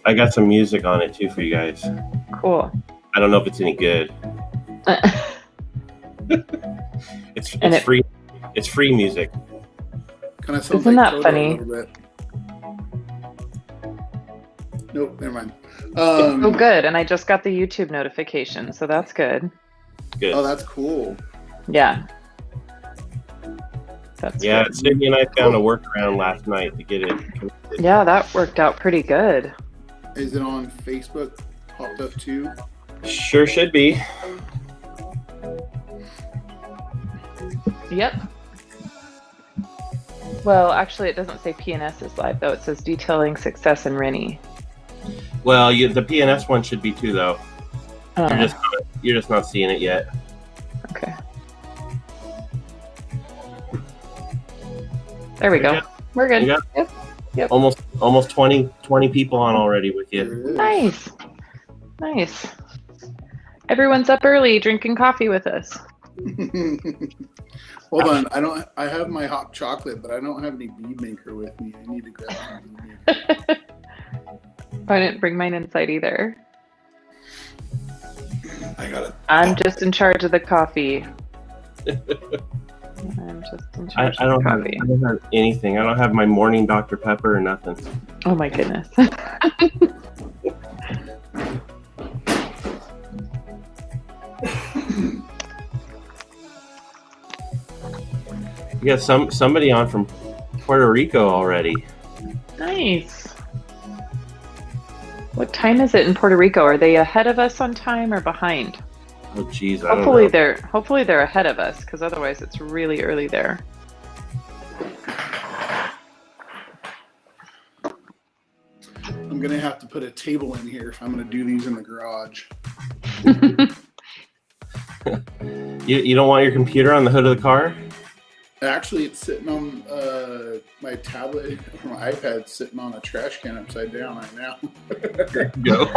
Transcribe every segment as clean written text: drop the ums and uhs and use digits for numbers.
I got some music on it too for you guys. Cool. I don't know if it's any good. It's free. It's free music. Kind of sounds Isn't like that Toto funny? a little bit. Nope, never mind. Oh, good. And I just got the YouTube notification, so that's good. Good. Oh, that's cool. Yeah. That's yeah, good. Sydney and I found a workaround last night to get it connected. Yeah, that worked out pretty good. Is it on Facebook popped up too? Sure should be. Yep. Well, actually, it doesn't say PNS is live, though. It says detailing success in Rennie. Well, the PNS one should be too, though. You're just not seeing it yet. Okay. There we go. We're good. Yep. Almost 20 people on already with you. Nice. Everyone's up early drinking coffee with us. Hold on, I have my hot chocolate, but I don't have any bead maker with me. I need to grab some bead maker. I didn't bring mine inside either. I got it. I'm just in charge of the coffee. I don't have anything. I don't have my morning Dr. Pepper or nothing. Oh my goodness. You got somebody on from Puerto Rico already. Nice. What time is it in Puerto Rico? Are they ahead of us on time or behind? Oh geez, I don't know. Hopefully they're ahead of us, because otherwise it's really early there. I'm gonna have to put a table in here if I'm gonna do these in the garage. You don't want your computer on the hood of the car? Actually, it's sitting on my tablet or my iPad, sitting on a trash can upside down right now. There you go.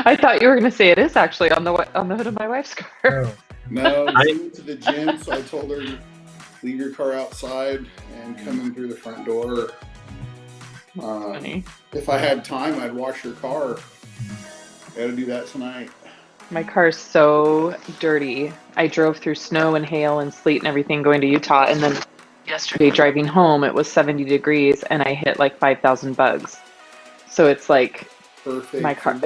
I thought you were going to say it is actually on the hood of my wife's car. No, I went to the gym, so I told her, leave your car outside and come in through the front door. Funny. If I had time, I'd wash your car. I got to do that tonight. My car's so dirty. I drove through snow and hail and sleet and everything going to Utah, and then yesterday driving home, it was 70 degrees and I hit like 5,000 bugs. So it's like perfect. My car.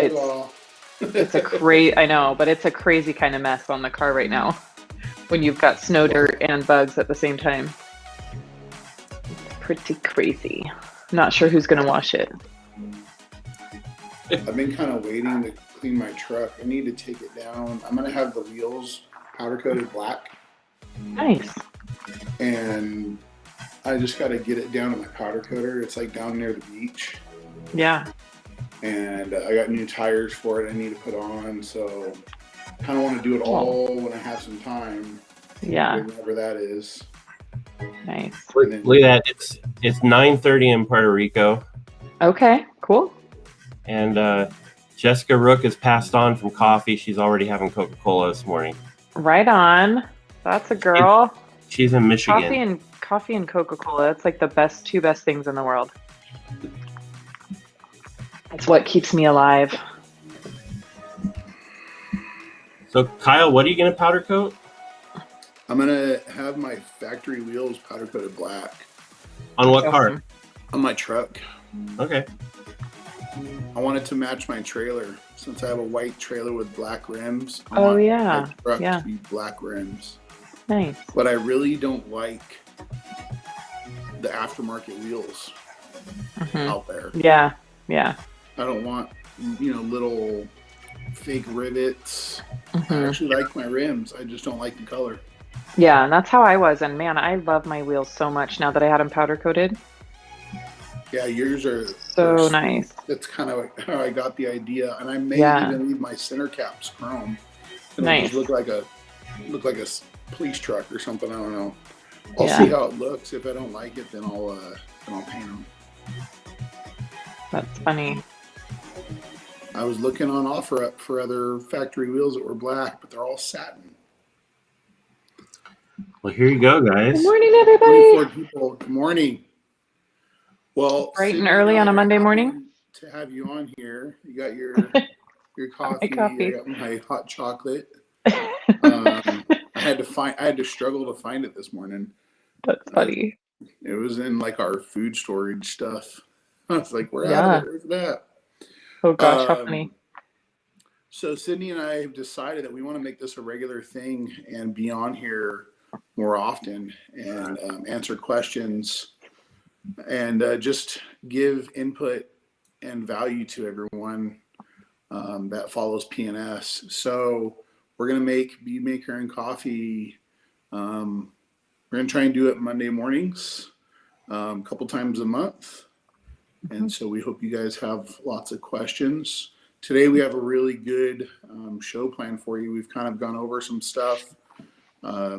It's a crazy. I know, but it's a crazy kind of mess on the car right now. When you've got snow, dirt, and bugs at the same time, it's pretty crazy. Not sure who's gonna wash it. I've been kind of waiting to clean my truck. I need to take it down. I'm gonna have the wheels powder coated black. Nice. And I just got to get it down to my powder coater. It's like down near the beach. Yeah. And I got new tires for it I need to put on. So kind of want to do it all when I have some time. Yeah. Whenever that is. Nice. Look at that. It's 9:30 in Puerto Rico. Okay, cool. And Jessica Rook has passed on from coffee. She's already having Coca-Cola this morning. Right on. That's a girl. She's in Michigan. Coffee and Coca-Cola. That's like the two best things in the world. It's what keeps me alive. So Kyle, what are you gonna powder coat? I'm gonna have my factory wheels powder coated black. On what car? On my truck. Okay. I want it to match my trailer. Since I have a white trailer with black rims, I want my truck to be black rims. Nice. But I really don't like the aftermarket wheels out there. Yeah. I don't want, little fake rivets. I actually like my rims. I just don't like the color. Yeah, and that's how I was. And man, I love my wheels so much now that I had them powder coated. Yeah, yours are so nice. That's kind of how I got the idea, and I may even leave my center caps chrome. It'll just look like a police truck or something. I don't know. I'll see how it looks. If I don't like it, then I'll paint them. That's funny. I was looking on OfferUp for other factory wheels that were black, but they're all satin. Well, here you go, guys. Good morning, everybody. 24 people. Good morning. Well, bright and Sydney early on a I are Monday happy morning. to have you on here. You got your My coffee. coffee. I got my hot chocolate. I had to struggle to find it this morning. That's funny. It was in like our food storage stuff. I was like, we're out Yeah. of it. Where's that? Oh gosh, how funny. So Sydney and I have decided that we want to make this a regular thing and be on here more often and answer questions and just give input and value to everyone that follows PNS. So we're going to make Bead Maker and Coffee. We're going to try and do it Monday mornings, a couple times a month. And so we hope you guys have lots of questions. Today we have a really good show plan for you. We've kind of gone over some stuff. I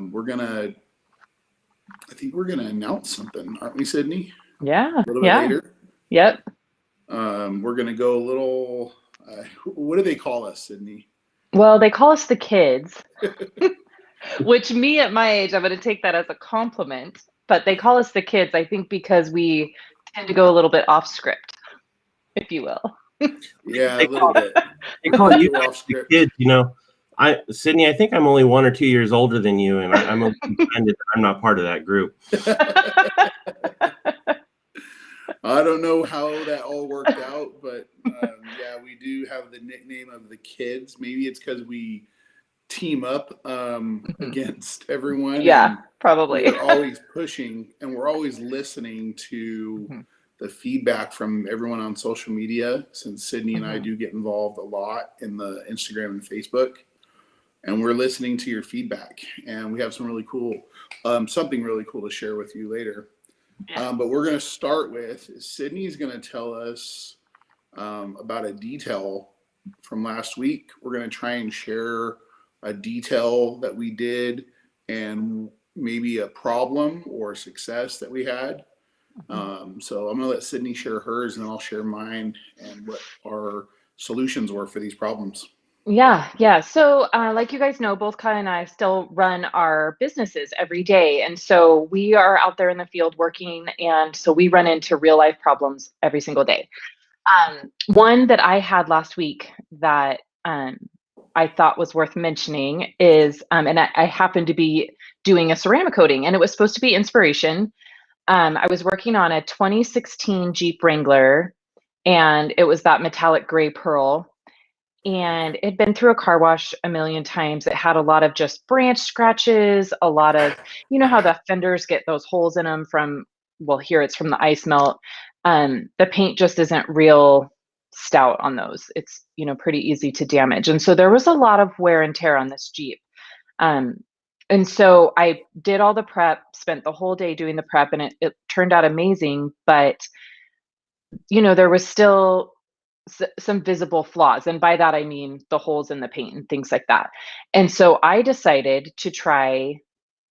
think we're gonna announce something, aren't we, Sydney? Yeah. A little bit later. Yep. We're gonna go a little. What do they call us, Sydney? Well, they call us the kids, which me at my age, I'm going to take that as a compliment. But they call us the kids, I think, because we tend to go a little bit off script, if you will. Yeah, a little bit. They call you guys the kids, you know. Sydney, I think I'm only 1 or 2 years older than you, and I'm offended that I'm not part of that group. I don't know how that all worked out, but yeah, we do have the nickname of the kids. Maybe it's because we team up against everyone. Yeah, probably. We're always pushing, and we're always listening to the feedback from everyone on social media, since Sydney and I do get involved a lot in the Instagram and Facebook. And we're listening to your feedback, and we have some really cool, something really cool to share with you later. Yeah. But we're going to start with, Sydney's going to tell us about a detail from last week. We're going to try and share a detail that we did and maybe a problem or success that we had. So I'm going to let Sydney share hers, and then I'll share mine and what our solutions were for these problems. Yeah. So like you guys know, both Kai and I still run our businesses every day. And so we are out there in the field working. And so we run into real life problems every single day. One that I had last week that I thought was worth mentioning is, and I happened to be doing a ceramic coating, and it was supposed to be inspiration. I was working on a 2016 Jeep Wrangler, and it was that metallic gray pearl. And it had been through a car wash a million times. It had a lot of just branch scratches, a lot of, you know how the fenders get those holes in them from, well, here it's from the ice melt. The paint just isn't real stout on those. It's, you know, pretty easy to damage. And so there was a lot of wear and tear on this Jeep. And so I did all the prep, spent the whole day doing the prep, and it turned out amazing. But, you know, there was still some visible flaws. And by that, I mean the holes in the paint and things like that. And so I decided to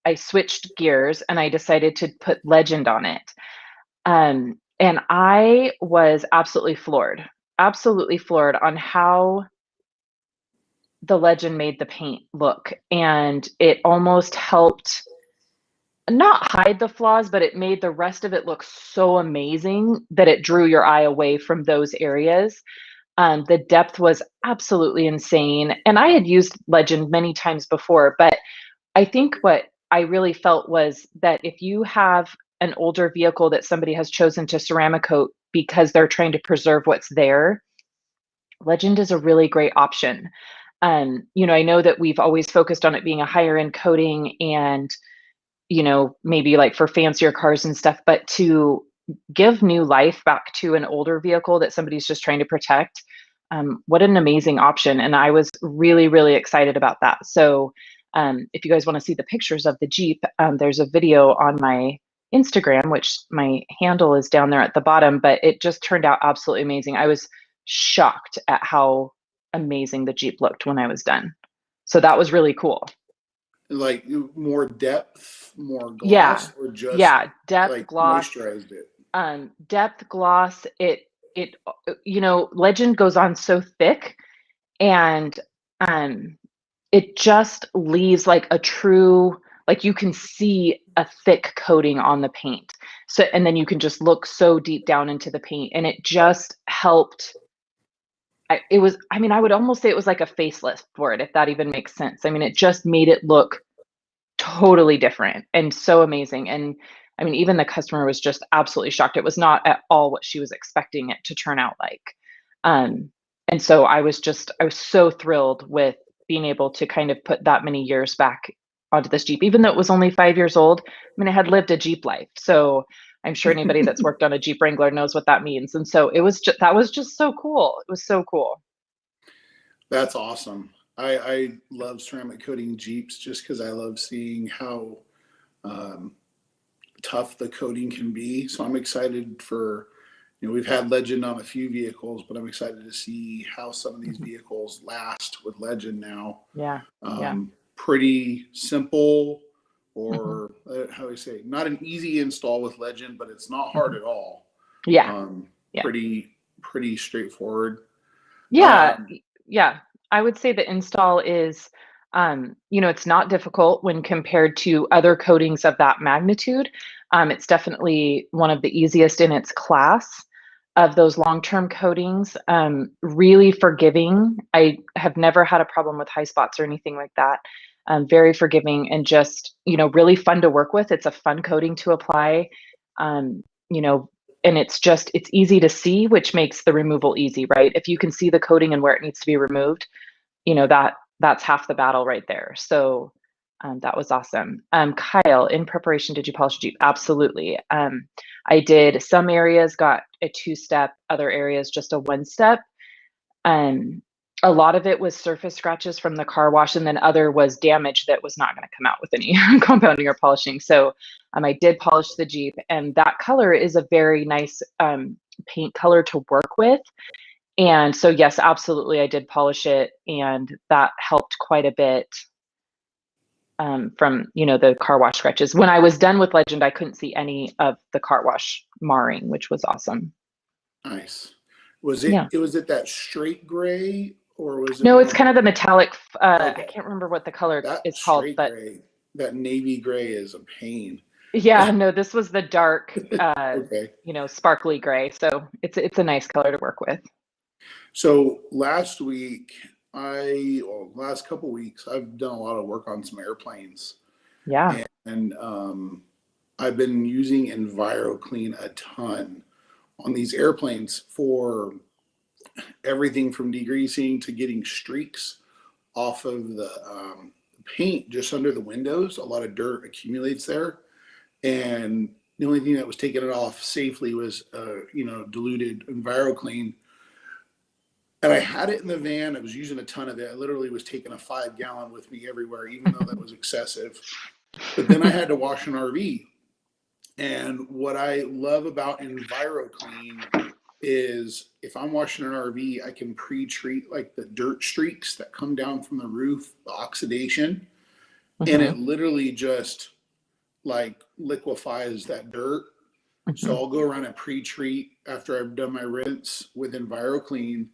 I switched gears and I decided to put Legend on it. And I was absolutely floored on how the Legend made the paint look. And it almost helped not hide the flaws, but it made the rest of it look so amazing that it drew your eye away from those areas. The depth was absolutely insane. And I had used Legend many times before, but I think what I really felt was that if you have an older vehicle that somebody has chosen to ceramic coat because they're trying to preserve what's there, Legend is a really great option. You know, I know that we've always focused on it being a higher end coating and, you know, maybe like for fancier cars and stuff, but to give new life back to an older vehicle that somebody's just trying to protect, what an amazing option. And I was really, really excited about that. So if you guys want to see the pictures of the Jeep, there's a video on my Instagram, which my handle is down there at the bottom, but it just turned out absolutely amazing. I was shocked at how amazing the Jeep looked when I was done. So that was really cool. Like more depth, more gloss, or just depth, like gloss, moisturized it. Depth, gloss. It you know, Legend goes on so thick, and it just leaves like a true like you can see a thick coating on the paint. So, and then you can just look so deep down into the paint, and it just helped. I would almost say it was like a facelift for it, if that even makes sense. I mean, it just made it look totally different and so amazing. And I mean, even the customer was just absolutely shocked. It was not at all what she was expecting it to turn out like. And so I was so thrilled with being able to kind of put that many years back onto this Jeep, even though it was only 5 years old. I mean, it had lived a Jeep life. So I'm sure anybody that's worked on a Jeep Wrangler knows what that means. And so that was just so cool. It was so cool. That's awesome. I love ceramic coating Jeeps just because I love seeing how tough the coating can be. So I'm excited for, we've had Legend on a few vehicles, but I'm excited to see how some of these vehicles last with Legend now. Yeah. Pretty simple, or how do I say, not an easy install with Legend, but it's not hard at all. Yeah. Pretty straightforward. Yeah. I would say the install is, it's not difficult when compared to other coatings of that magnitude. It's definitely one of the easiest in its class of those long-term coatings. Really forgiving. I have never had a problem with high spots or anything like that. Very forgiving and just, really fun to work with. It's a fun coating to apply, and it's easy to see, which makes the removal easy, right? If you can see the coating and where it needs to be removed, that's half the battle right there. So that was awesome. Kyle, in preparation, did you polish Jeep? Absolutely. I did. Some areas got a 2-step, other areas just a 1-step. A lot of it was surface scratches from the car wash, and then other was damage that was not going to come out with any compounding or polishing. So I did polish the Jeep, and that color is a very nice paint color to work with. And so, yes, absolutely, I did polish it, and that helped quite a bit from, the car wash scratches. When I was done with Legend, I couldn't see any of the car wash marring, which was awesome. Nice. Was it that straight gray, or was it? No, it's kind of the metallic. Okay. I can't remember what the color is called, but gray, that navy gray is a pain. Yeah, no, this was the dark, okay. Sparkly gray. So it's a nice color to work with. So last couple weeks, I've done a lot of work on some airplanes. Yeah. And I've been using Enviroclean a ton on these airplanes for everything from degreasing to getting streaks off of the paint just under the windows. A lot of dirt accumulates there. And the only thing that was taking it off safely was, diluted Enviroclean. And I had it in the van. I was using a ton of it. I literally was taking a 5-gallon with me everywhere, even though that was excessive. But then I had to wash an RV. And what I love about Enviroclean is if I'm washing an RV, I can pre-treat like the dirt streaks that come down from the roof, the oxidation. And it literally just like liquefies that dirt. So I'll go around and pre-treat after I've done my rinse with Enviroclean.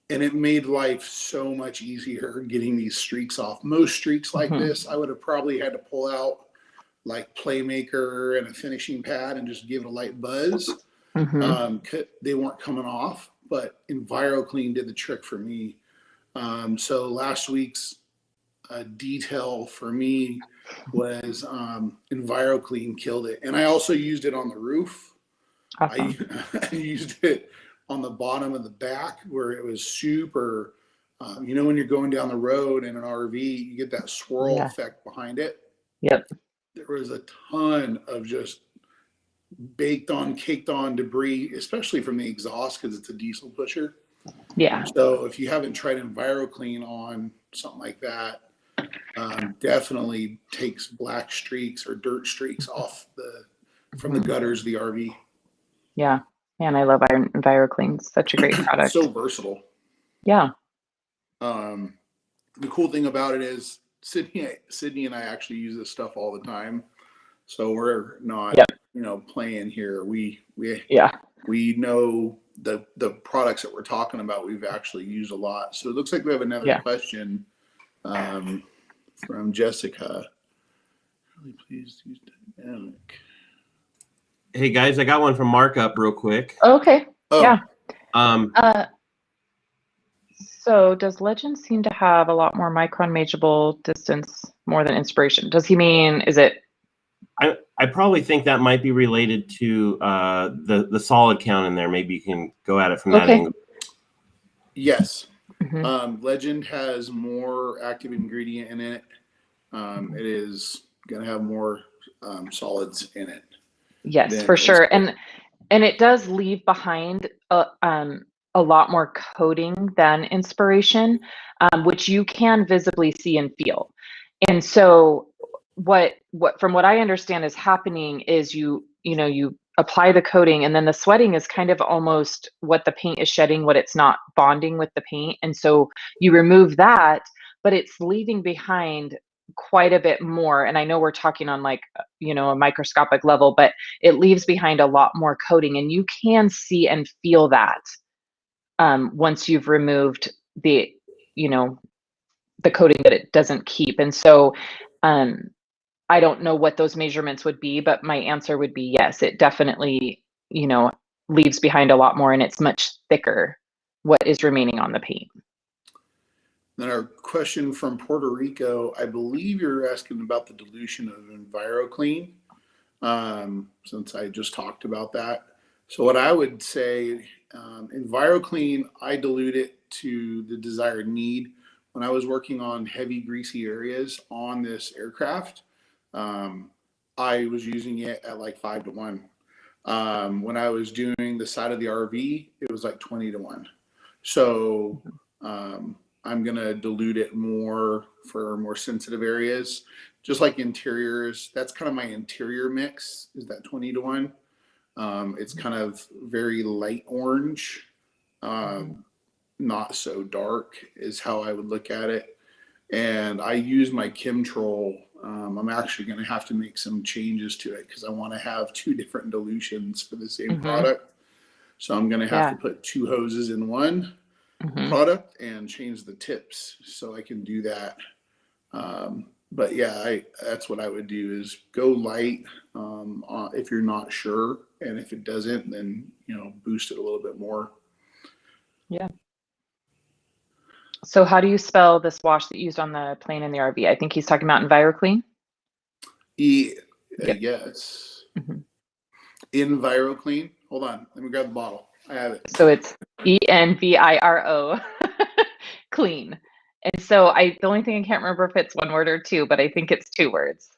And it made life so much easier getting these streaks off. Most streaks like this, I would have probably had to pull out like Playmaker and a finishing pad and just give it a light buzz. They weren't coming off, but Enviroclean did the trick for me. So last week's detail for me was Enviroclean killed it. And I also used it on the roof. Awesome. I used it on the bottom of the back where it was super, when you're going down the road in an RV, you get that swirl effect behind it. Yep. There was a ton of just caked on debris, especially from the exhaust because it's a diesel pusher. Yeah. So if you haven't tried Enviroclean on something like that, definitely takes black streaks or dirt streaks off from the gutters of the RV. Yeah. Man, I love Enviroclean. Such a great product. So versatile. Yeah. The cool thing about it is Sydney and I actually use this stuff all the time. So we're not, playing here. We know the products that we're talking about. We've actually used a lot. So it looks like we have another question from Jessica, Really pleased to use dynamic. Hey guys, I got one from Mark up real quick. Okay. Oh. Yeah. So does Legend seem to have a lot more micron measurable distance more than Inspiration? Does he mean, is it? I probably think that might be related to the solid count in there. Maybe you can go at it from that angle. Yes. Legend has more active ingredient in it. It is going to have more solids in it. Yes, for sure. And it does leave behind a lot more coating than Inspiration, which you can visibly see and feel. And so what from what I understand is happening is you apply the coating, and then the sweating is kind of almost what the paint is shedding, what it's not bonding with the paint. And so you remove that, but it's leaving behind quite a bit more. And I know we're talking on like, a microscopic level, but it leaves behind a lot more coating, and you can see and feel that once you've removed the coating that it doesn't keep. And so I don't know what those measurements would be, but my answer would be yes, it definitely, leaves behind a lot more, and it's much thicker what is remaining on the paint. Then our question from Puerto Rico, I believe you're asking about the dilution of Enviroclean, since I just talked about that. So what I would say, Enviroclean, I dilute it to the desired need. When I was working on heavy greasy areas on this aircraft, I was using it at like 5-to-1. When I was doing the side of the RV, it was like 20-to-1. So I'm going to dilute it more for more sensitive areas, just like interiors. That's kind of my interior mix, is that 20-to-1. It's kind of very light orange, not so dark is how I would look at it. And I use my Chemtrol. I'm actually going to have to make some changes to it because I want to have 2 different dilutions for the same product. So I'm going to have to put 2 hoses in one product and change the tips so I can do that. But yeah, that's what I would do, is go light if you're not sure, and if it doesn't, then boost it a little bit more. Yeah. So how do you spell this wash that you used on the plane in the RV? I think he's talking about Enviroclean. Yes. Enviroclean. Hold on, let me grab the bottle. I have it. So it's ENVIRO clean. And so the only thing I can't remember if it's one word or 2, but I think it's 2 words.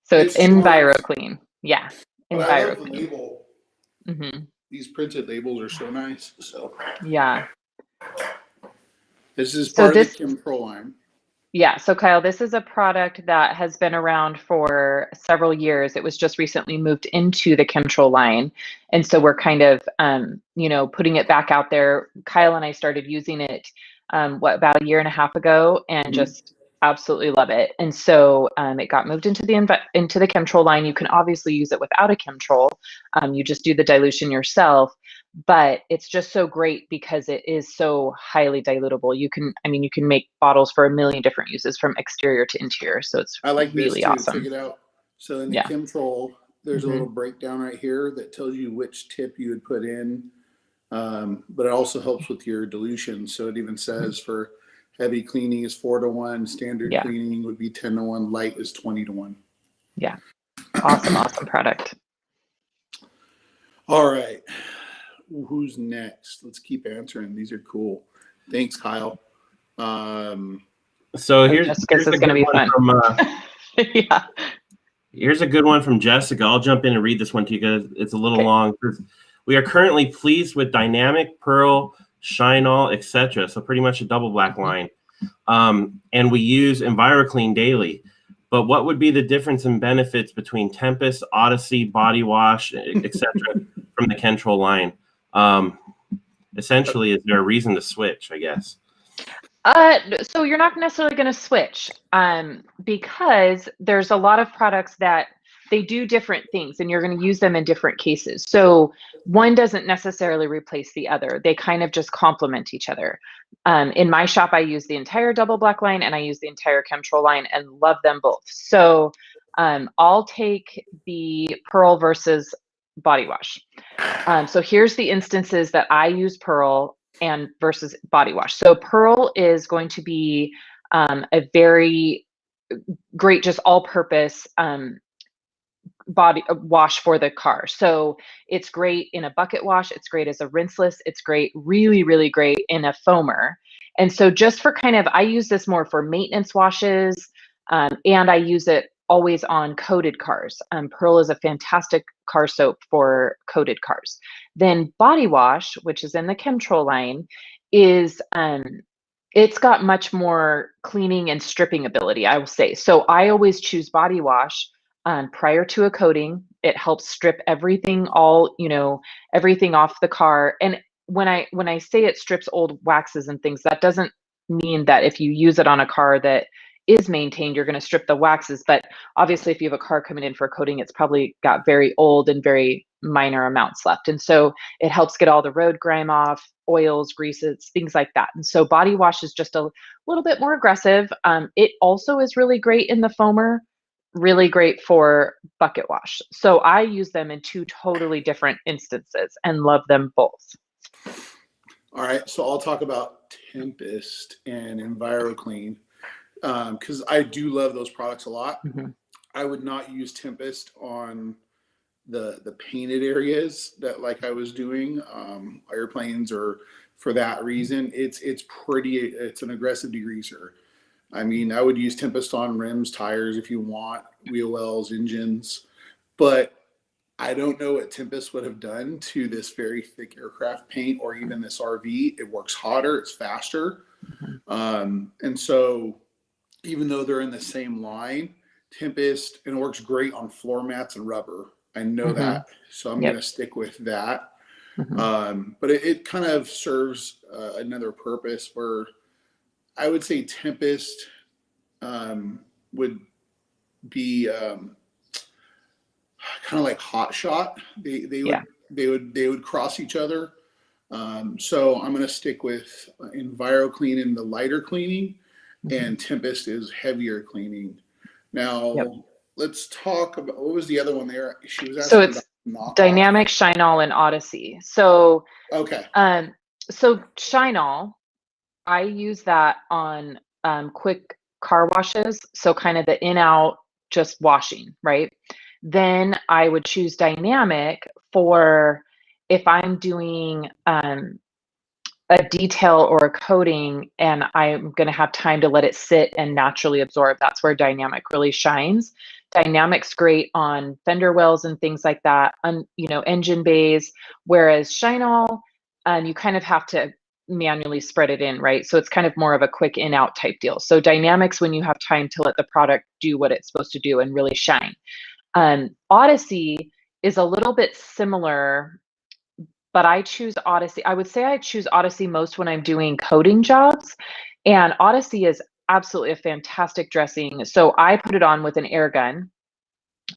So it's Enviroclean. Yeah. Enviroclean. I love the label. These printed labels are so nice. So yeah. This is part of the Chemtrol line. Yeah. So Kyle, this is a product that has been around for several years. It was just recently moved into the Chemtrol line. And so we're kind of, putting it back out there. Kyle and I started using it, about 1.5 years ago, and just absolutely love it. And so it got moved into the Chemtrol line. You can obviously use it without a Chemtrol. You just do the dilution yourself. But it's just so great because it is so highly dilutable. You can make bottles for 1 million different uses, from exterior to interior. So it's really awesome. Check it out. So in the Chemtrol, there's a little breakdown right here that tells you which tip you would put in. But it also helps with your dilution. So it even says for heavy cleaning is 4-to-1, standard cleaning would be 10-to-1, light is 20-to-1. Yeah. Awesome product. All right. Who's next? Let's keep answering. These are cool. Thanks, Kyle. So here's going to be fun. From, Here's a good one from Jessica. I'll jump in and read this one to you guys. It's a little long. We are currently pleased with Dynamic, Pearl, Shine All, etc. So pretty much a double black line. And we use Enviroclean daily. But what would be the difference in benefits between Tempest, Odyssey, Body Wash, etc. from the Chemtrol line? Essentially, is there a reason to switch, I guess? So you're not necessarily going to switch, because there's a lot of products that they do different things, and you're going to use them in different cases. So one doesn't necessarily replace the other. They kind of just complement each other. In my shop, I use the entire double black line, and I use the entire Chemtrol line, and love them both. So I'll take the Pearl versus body wash. So here's the instances that I use Pearl and versus body wash. So Pearl is going to be a very great, just all-purpose body wash for the car. So it's great in a bucket wash. It's great as a rinseless. It's great, really, really great in a foamer. And so just for kind of, I use this more for maintenance washes, and I use it always on coated cars. Pearl is a fantastic car soap for coated cars. Then body wash, which is in the Chemtrol line, is it's got much more cleaning and stripping ability, I will say. So I always choose body wash prior to a coating. It helps strip everything, everything off the car. And when I say it strips old waxes and things, that doesn't mean that if you use it on a car that is maintained, you're going to strip the waxes. But obviously, if you have a car coming in for a coating, it's probably got very old and very minor amounts left. And so it helps get all the road grime off, oils, greases, things like that. And so body wash is just a little bit more aggressive. It also is really great in the foamer, really great for bucket wash. So I use them in two totally different instances and love them both. All right, so I'll talk about Tempest and Enviroclean because I do love those products a lot. Mm-hmm. I would not use Tempest on the painted areas that like I was doing airplanes, or for that reason. It's an aggressive degreaser. I mean, I would use Tempest on rims, tires if you want, wheel wells, engines, but I don't know what Tempest would have done to this very thick aircraft paint or even this RV. It works hotter, it's faster. And so even though they're in the same line, Tempest, and it works great on floor mats and rubber. I know that, so I'm going to stick with that. But it kind of serves another purpose where I would say Tempest would be kind of like Hot Shot. They would cross each other. So I'm going to stick with Enviroclean in the lighter cleaning, and Tempest is heavier cleaning. Now let's talk about, what was the other one there? She was asking. So it's Dynamic, Shine All, and Odyssey. So okay. So Shine All, I use that on quick car washes. So kind of the in-out, just washing, right? Then I would choose Dynamic for if I'm doing a detail or a coating and I'm going to have time to let it sit and naturally absorb. That's where Dynamic really shines. Dynamic's great on fender wells and things like that, engine bays, whereas Shine All, you kind of have to manually spread it in, right? So it's kind of more of a quick in out type deal. So Dynamics, when you have time to let the product do what it's supposed to do and really shine. Odyssey is a little bit similar, but I choose Odyssey. I would say I choose Odyssey most when I'm doing coating jobs, and Odyssey is absolutely a fantastic dressing. So I put it on with an air gun.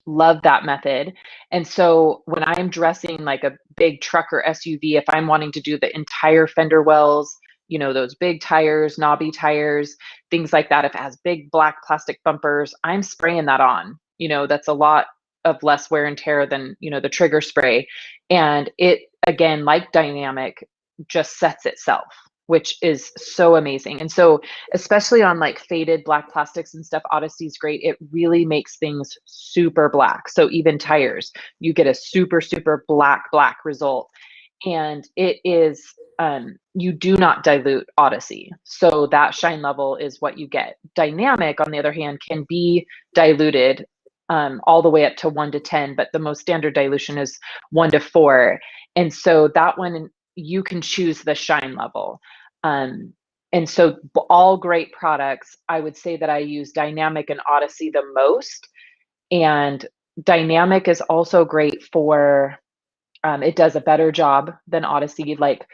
Love that method. And so when I'm dressing like a big truck or SUV, if I'm wanting to do the entire fender wells, those big tires, knobby tires, things like that, if it has big black plastic bumpers, I'm spraying that on. That's a lot of less wear and tear than, the trigger spray. And it, again, like Dynamic, just sets itself, which is so amazing. And so especially on like faded black plastics and stuff, Odyssey's great. It really makes things super black. So even tires, you get a super, super black result. And it is, you do not dilute Odyssey. So that shine level is what you get. Dynamic, on the other hand, can be diluted all the way up to 1 to 10, but the most standard dilution is 1 to 4. And so that one, you can choose the shine level. And so all great products, I would say that I use Dynamic and Odyssey the most. And Dynamic is also great for, it does a better job than Odyssey. Like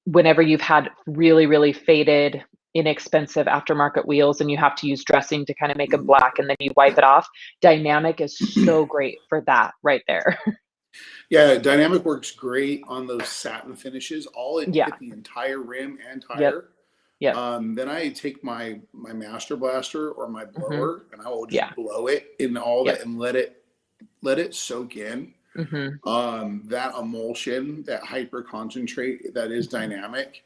whenever you've had really, really faded, inexpensive aftermarket wheels and you have to use dressing to kind of make them black and then you wipe it off, Dynamic is so great for that right there. Yeah, Dynamic works great on those satin finishes. All it hit the entire rim and tire. Yep. Then I take my master blaster or my blower, and I will just Yeah. blow it in all Yep. that and let it soak in. Mm-hmm. That emulsion, that hyper concentrate that is dynamic,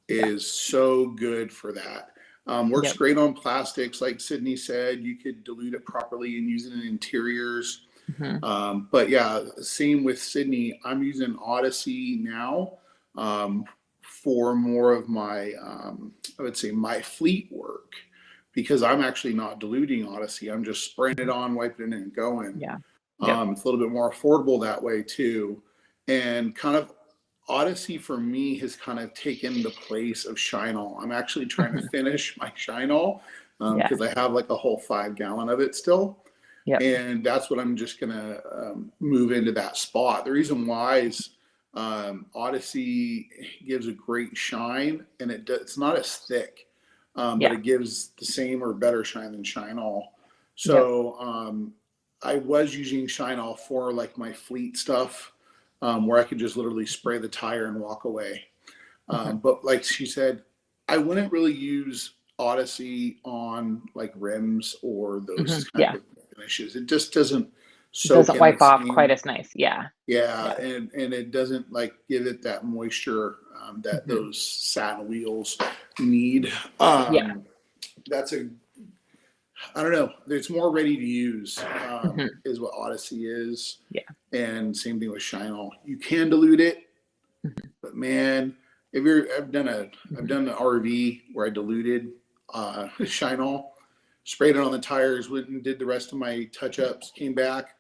is so good for that. Works great on plastics, like Sydney said. You could dilute it properly and use it in interiors. But yeah, same with Sydney. I'm using Odyssey now for more of my, I would say, my fleet work, because I'm actually not diluting Odyssey. I'm just spraying it on, wiping it in, and going. Yeah. It's a little bit more affordable that way too. And kind of Odyssey for me has kind of taken the place of Shine All. I'm actually trying to finish my Shine All because I have like a whole 5 gallon of it still. And that's what I'm just gonna move into that spot. The reason why is Odyssey gives a great shine, and it's not as thick, but it gives the same or better shine than Shine All. So I was using Shine All for like my fleet stuff, where I could just literally spray the tire and walk away. But like she said, I wouldn't really use Odyssey on like rims or those kind of finishes. It just doesn't wipe off quite as nice. And it doesn't like give it that moisture that those satin wheels need. That's I don't know. It's more ready to use, is what Odyssey is. And same thing with Shine All. You can dilute it, but man, I've done an RV where I diluted Shine All, sprayed it on the tires, went and did the rest of my touch-ups, came back.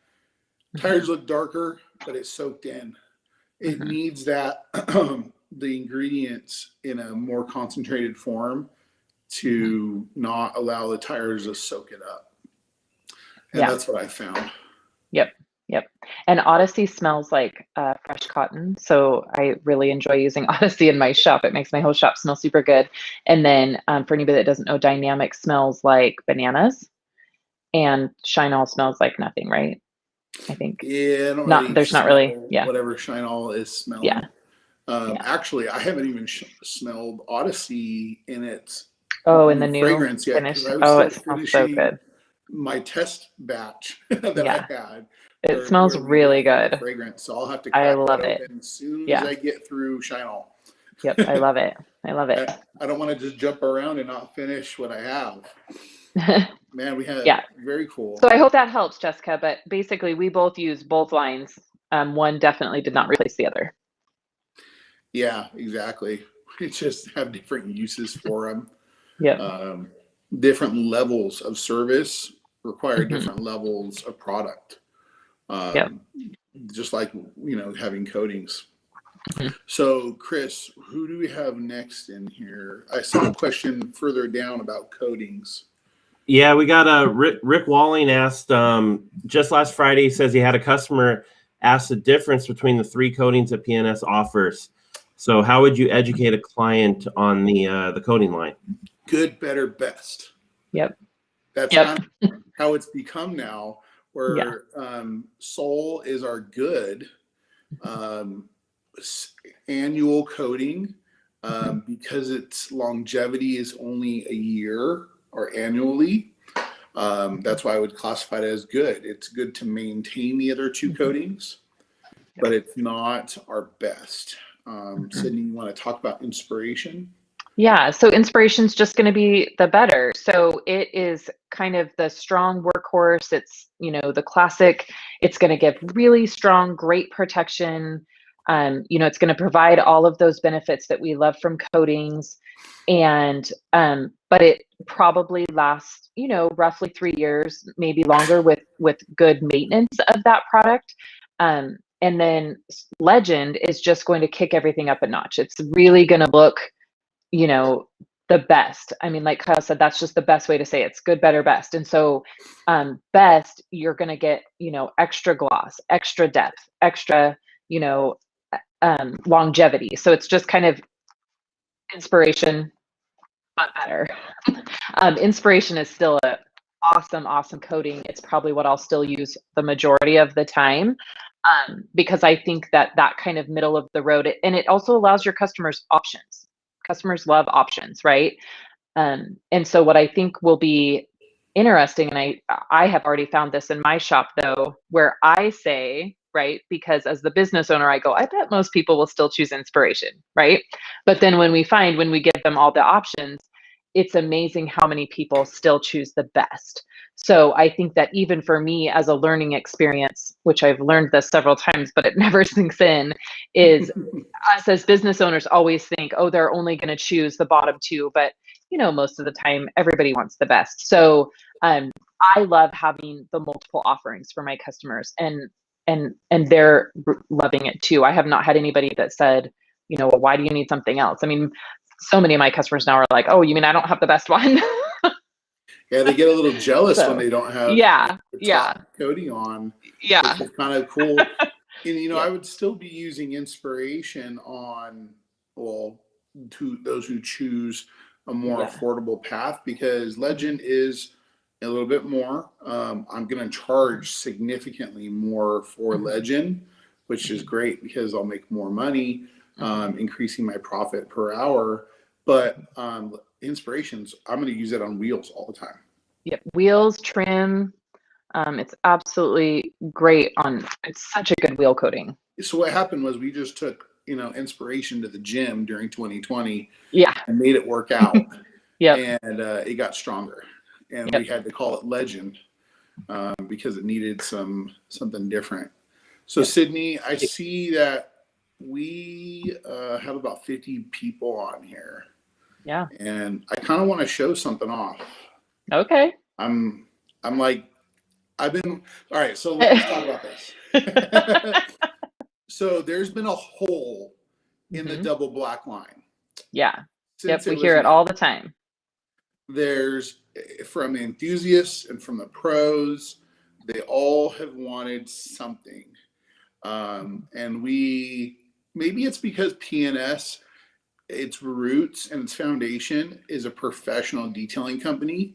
Tires look darker, but it soaked in. It needs that the ingredients in a more concentrated form to not allow the tires to soak it up. And that's what I found. Yep. And Odyssey smells like fresh cotton. So I really enjoy using Odyssey in my shop. It makes my whole shop smell super good. And then for anybody that doesn't know, Dynamic smells like bananas, and Shine All smells like nothing, right? I think. Yeah, I don't there's not really, whatever Shine All is smelling. Actually, I haven't even smelled Odyssey in its in the new fragrance yet. finish. It smells so good. My test batch that I had. It smells really good. Fragrance, so I'll have to crack that open as soon as I get through Shine All. Yep, I love it. I love it. I don't want to just jump around and not finish what I have. Man, we had very cool. So I hope that helps, Jessica. But basically, we both use both lines. One definitely did not replace the other. Yeah, exactly. We just have different uses for them. Different levels of service require different levels of product. Just like, having coatings. So Chris, who do we have next in here? I saw a question further down about coatings. Yeah, we got Rick Walling asked just last Friday. He says he had a customer ask the difference between the 3 coatings that PNS offers. So how would you educate a client on the coating line? Good, better, best. That's how it's become now, where Sol is our good annual coating, because its longevity is only a year or annually. That's why I would classify it as good. It's good to maintain the other 2 coatings, but it's not our best. Sydney, you want to talk about inspiration? Yeah, so inspiration's just going to be the better. So it is kind of the strong workhorse. It's, the classic. It's going to give really strong, great protection. It's going to provide all of those benefits that we love from coatings. And but it probably lasts, roughly 3 years, maybe longer, with good maintenance of that product. And then Legend is just going to kick everything up a notch. It's really going to look, the best. I mean, like Kyle said, that's just the best way to say it. It's good, better, best. And so best, you're going to get, extra gloss, extra depth, extra, longevity. So it's just kind of inspiration, but better. Inspiration is still a awesome coating. It's probably what I'll still use the majority of the time, because I think that kind of middle of the road, and it also allows your customers options. Customers love options, right? And so what I think will be interesting, and I have already found this in my shop though, where I say, right, because as the business owner, I go, I bet most people will still choose inspiration, right? But then when we give them all the options, it's amazing how many people still choose the best. So I think that even for me as a learning experience, which I've learned this several times, but it never sinks in, is us as business owners always think, oh, they're only going to choose the bottom two. But, most of the time, everybody wants the best. So I love having the multiple offerings for my customers, and they're loving it too. I have not had anybody that said, well, why do you need something else? I mean, so many of my customers now are like, oh, you mean I don't have the best one? Yeah, they get a little jealous when they don't have the top coating on. Yeah. Which is kind of cool. And, I would still be using inspiration on, to those who choose a more affordable path, because Legend is a little bit more. I'm going to charge significantly more for Legend, which is great because I'll make more money, increasing my profit per hour. But inspirations, I'm going to use it on wheels all the time. Yep, wheels, trim. It's absolutely great it's such a good wheel coating. So what happened was we just took, inspiration to the gym during 2020. Yeah. And made it work out. Yeah. And it got stronger. And we had to call it Legend because it needed something different. So Sydney, I see that we have about 50 people on here. Yeah. And I kind of want to show something off. Okay. All right, so let's talk about this. So there's been a hole in the double black line. Yeah. Yep, we hear it all the time. There's, from the enthusiasts and from the pros, they all have wanted something. And maybe it's because PNS, its roots and its foundation is a professional detailing company.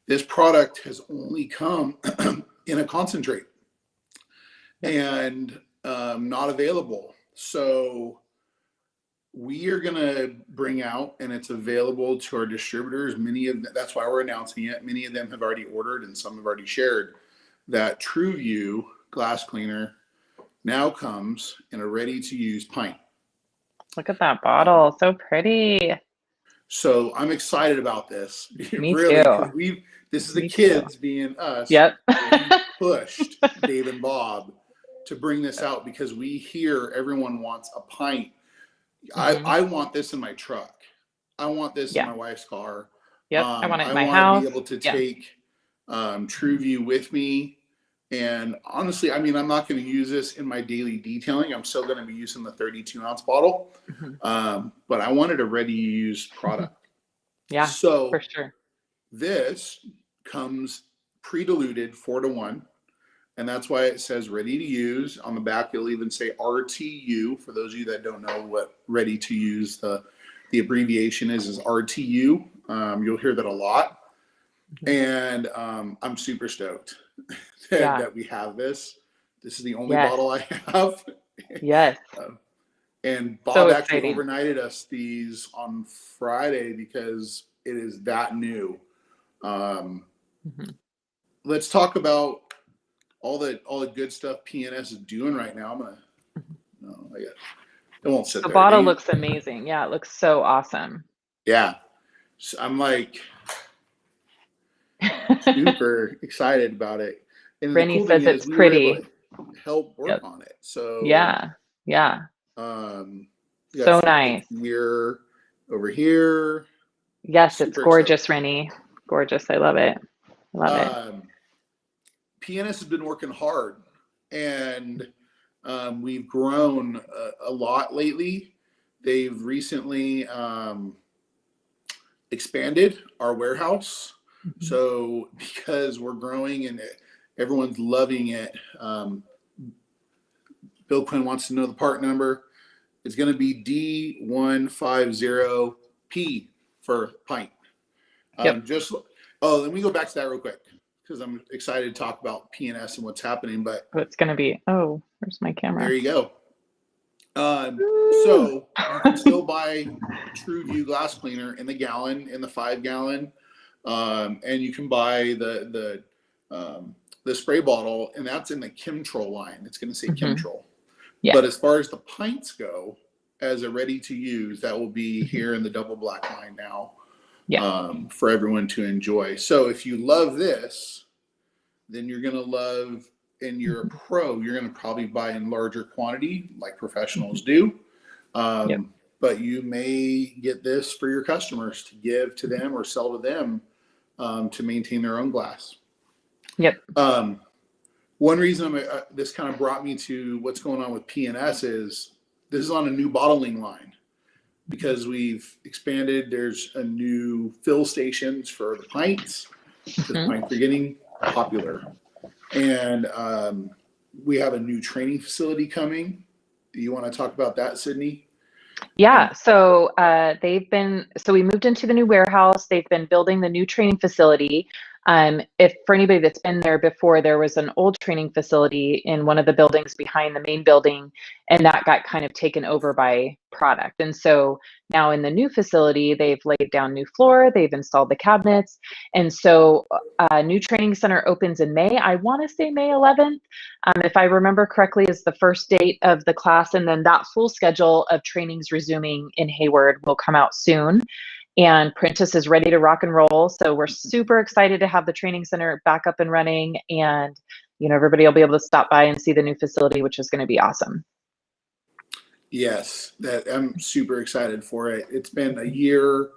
This product has only come in a concentrate and not available. So we are going to bring out, and it's available to our distributors. That's why we're announcing it. Many of them have already ordered, and some have already shared that TrueView glass cleaner now comes in a ready-to-use pint. Look at that bottle, so pretty. So I'm excited about this. Me really, too. This is the kids being us. Yep. We pushed Dave and Bob to bring this out because we hear everyone wants a pint. I want this in my truck. I want this in my wife's car. Yep. I want it in my house. I want to be able to take TrueView with me. And honestly, I mean, I'm not going to use this in my daily detailing. I'm still going to be using the 32-ounce bottle. But I wanted a ready-to-use product. Yeah, so for sure. This comes pre-diluted 4-to-1. And that's why it says ready to use. On the back, you'll even say RTU. For those of you that don't know what ready to use, the abbreviation is RTU. You'll hear that a lot. And I'm super stoked that we have this. This is the only bottle I have. Yes. And Bob actually overnighted us these on Friday because it is that new. Let's talk about all the good stuff PNS is doing right now. It won't sit there. The bottle looks amazing. Yeah, it looks so awesome. Yeah. So I'm like super excited about it. And Rennie says it's pretty. Help work on it. So yeah. So nice. Here, over here. Yes, it's gorgeous, Rennie. Gorgeous. I love it. PNS has been working hard, and we've grown a lot lately. They've recently expanded our warehouse. So because we're growing and everyone's loving it, Bill Quinn wants to know the part number. It's going to be D150P for pint. Let me go back to that real quick because I'm excited to talk about PNS and what's happening. But it's going to be, where's my camera? There you go. So you can still buy True View glass cleaner in the gallon, in the 5 gallon, and you can buy the spray bottle, and that's in the Chemtrol line. It's going to say Chemtrol. Yeah. But as far as the pints go, as a ready to use, that will be here in the double black line now. Yeah. For everyone to enjoy. So if you love this, then you're going to love, and you're a pro, you're going to probably buy in larger quantity like professionals do. But you may get this for your customers to give to them or sell to them to maintain their own glass. Yep. One reason this kind of brought me to what's going on with P&S is this is on a new bottling line. Because we've expanded, there's a new fill stations for the pints. Because pints are getting popular. And we have a new training facility coming. Do you want to talk about that, Sydney? Yeah, so we moved into the new warehouse. They've been building the new training facility. If for anybody that's been there before, there was an old training facility in one of the buildings behind the main building, and that got kind of taken over by product. And so now in the new facility, they've laid down new floor, they've installed the cabinets. And so a new training center opens in May. I want to say May 11th. If I remember correctly, is the first date of the class. And then that full schedule of trainings resuming in Hayward will come out soon. And Prentice is ready to rock and roll. So we're super excited to have the training center back up and running. And, everybody will be able to stop by and see the new facility, which is going to be awesome. Yes, I'm super excited for it. It's been a year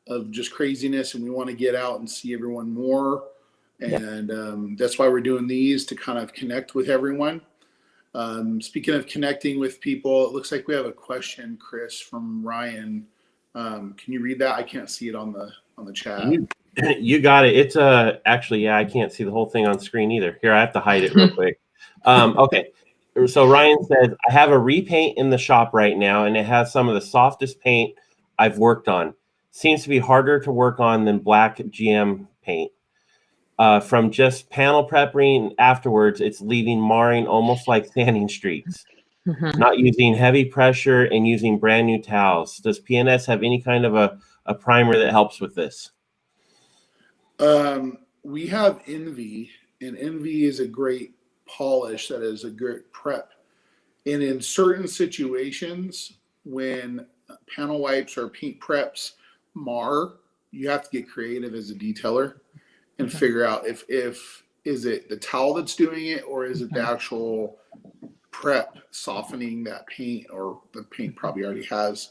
of just craziness, and we want to get out and see everyone more. And that's why we're doing these, to kind of connect with everyone. Speaking of connecting with people, it looks like we have a question, Chris, from Ryan. Can you read that? I can't see it on the chat. You got it. It's actually, I can't see the whole thing on screen either. Here, I have to hide it real quick. Okay. So Ryan says, I have a repaint in the shop right now, and it has some of the softest paint I've worked on. Seems to be harder to work on than black GM paint. From just panel prepping afterwards, it's leaving marring almost like sanding streaks. Not using heavy pressure and using brand new towels. Does P&S have any kind of a primer that helps with this? We have Envy, and Envy is a great polish that is a great prep. And in certain situations, when panel wipes or paint preps mar, you have to get creative as a detailer and figure out if is it the towel that's doing it, or is it the actual prep softening that paint, or the paint probably already has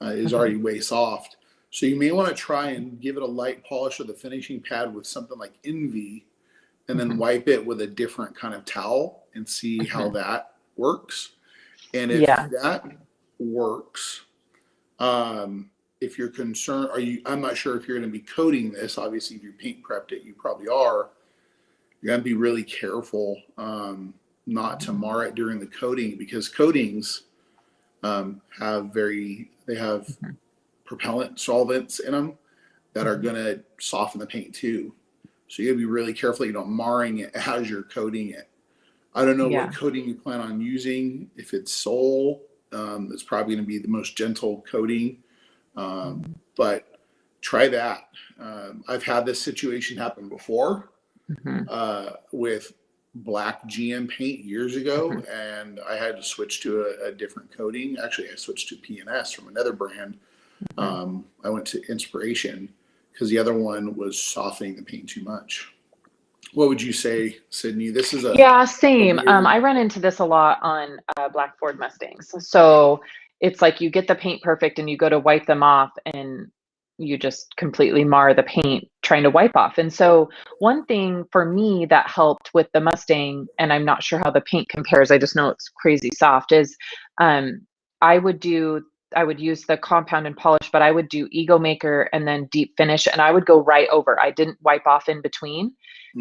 is already way soft. So you may want to try and give it a light polish with a finishing pad with something like Envy, and then wipe it with a different kind of towel and see how that works. And if that works, if you're concerned, I'm not sure if you're going to be coating this. Obviously, if you paint prepped it, you probably are. You're going to be really careful not to mar it during the coating, because coatings have propellant solvents in them that are going to soften the paint too. So you got to be really careful you don't marring it as you're coating it. I don't know what coating you plan on using. If it's Sol, it's probably going to be the most gentle coating. But try that. I've had this situation happen before with black GM paint years ago, and I had to switch to a different coating. Actually, I switched to P&S from another brand. I went to Inspiration because the other one was softening the paint too much. What would you say, Sydney? This is same. I run into this a lot on black Ford Mustangs. So it's like you get the paint perfect and you go to wipe them off and you just completely mar the paint trying to wipe off. And so one thing for me that helped with the Mustang, and I'm not sure how the paint compares, I just know it's crazy soft, is I would use the compound and polish, but I would do Ego Maker and then deep finish, and I would go right over. I didn't wipe off in between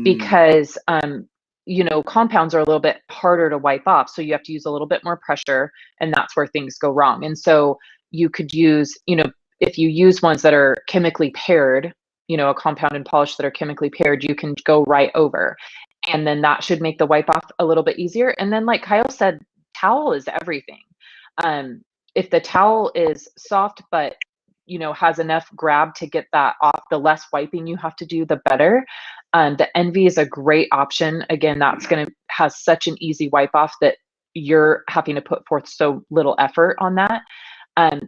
because compounds are a little bit harder to wipe off. So you have to use a little bit more pressure, and that's where things go wrong. And so you could use, if you use ones that are chemically paired, a compound and polish that are chemically paired, you can go right over. And then that should make the wipe off a little bit easier. And then like Kyle said, towel is everything. If the towel is soft, but has enough grab to get that off, the less wiping you have to do, the better. The Envy is a great option. Again, that's has such an easy wipe off that you're having to put forth so little effort on that.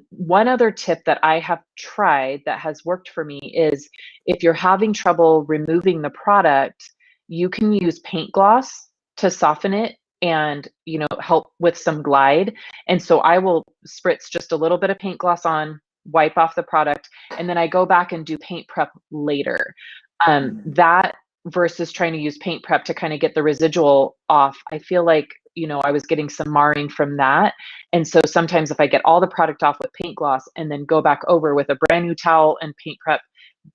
One other tip that I have tried that has worked for me is if you're having trouble removing the product, you can use paint gloss to soften it and help with some glide. And so I will spritz just a little bit of paint gloss on, wipe off the product, and then I go back and do paint prep later. That versus trying to use paint prep to kind of get the residual off, I feel like I was getting some marring from that. And so sometimes if I get all the product off with paint gloss and then go back over with a brand new towel and paint prep